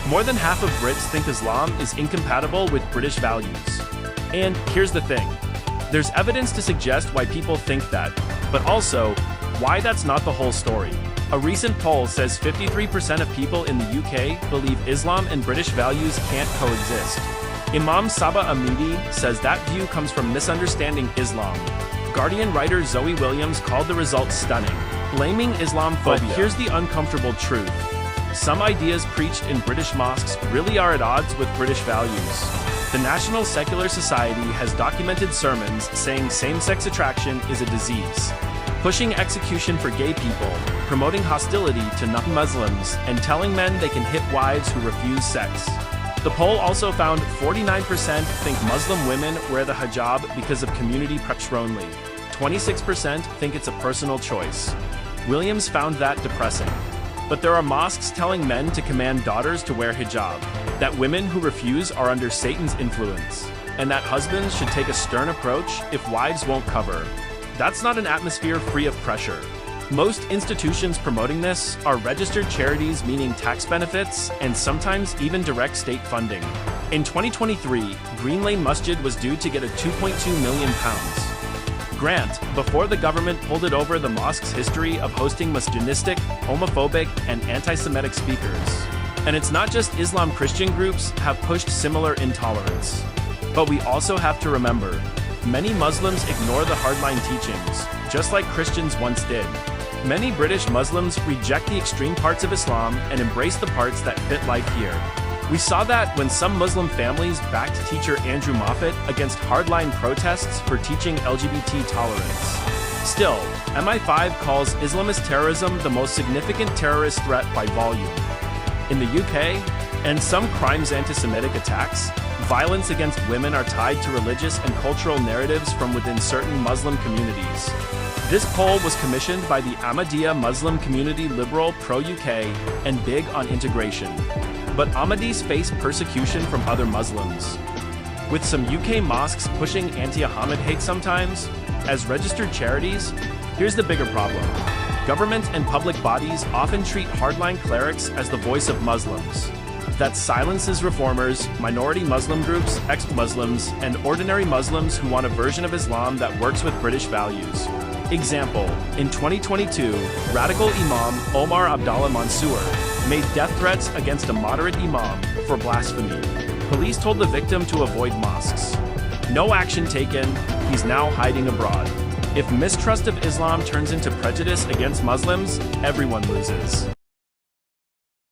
More than half of Brits think Islam is incompatible with British values. And here's the thing. There's evidence to suggest why people think that, but also, why that's not the whole story. A recent poll says 53% of people in the UK believe Islam and British values can't coexist. Imam Saba Amidi says that view comes from misunderstanding Islam. Guardian writer Zoe Williams called the results stunning, blaming Islamophobia. But here's the uncomfortable truth. Some ideas preached in British mosques really are at odds with British values. The National Secular Society has documented sermons saying same-sex attraction is a disease, pushing execution for gay people, promoting hostility to non-Muslims, and telling men they can hit wives who refuse sex. The poll also found 49% think Muslim women wear the hijab because of community pressure only. 26% think it's a personal choice. Williams found that depressing. But there are mosques telling men to command daughters to wear hijab, that women who refuse are under Satan's influence, and that husbands should take a stern approach if wives won't cover. That's not an atmosphere free of pressure. Most institutions promoting this are registered charities, meaning tax benefits, and sometimes even direct state funding. In 2023, Green Lane Masjid was due to get a £2.2 million grant before the government pulled it over the mosque's history of hosting misogynistic, homophobic, and anti-Semitic speakers. And it's not just Islam. Christian groups have pushed similar intolerance. But we also have to remember, many Muslims ignore the hardline teachings, just like Christians once did. Many British Muslims reject the extreme parts of Islam and embrace the parts that fit life here. We saw that when some Muslim families backed teacher Andrew Moffat against hardline protests for teaching LGBT tolerance. Still, MI5 calls Islamist terrorism the most significant terrorist threat by volume. In the UK, and some crimes anti-Semitic attacks, violence against women are tied to religious and cultural narratives from within certain Muslim communities. This poll was commissioned by the Ahmadiyya Muslim community, liberal, pro-UK, and big on integration. But Ahmadis face persecution from other Muslims, with some UK mosques pushing anti-Ahmad hate sometimes. As registered charities, here's the bigger problem. Government and public bodies often treat hardline clerics as the voice of Muslims. That silences reformers, minority Muslim groups, ex-Muslims, and ordinary Muslims who want a version of Islam that works with British values. Example, in 2022, radical Imam Omar Abdallah Mansour made death threats against a moderate imam for blasphemy. Police told the victim to avoid mosques. No action taken, he's now hiding abroad. If mistrust of Islam turns into prejudice against Muslims, everyone loses.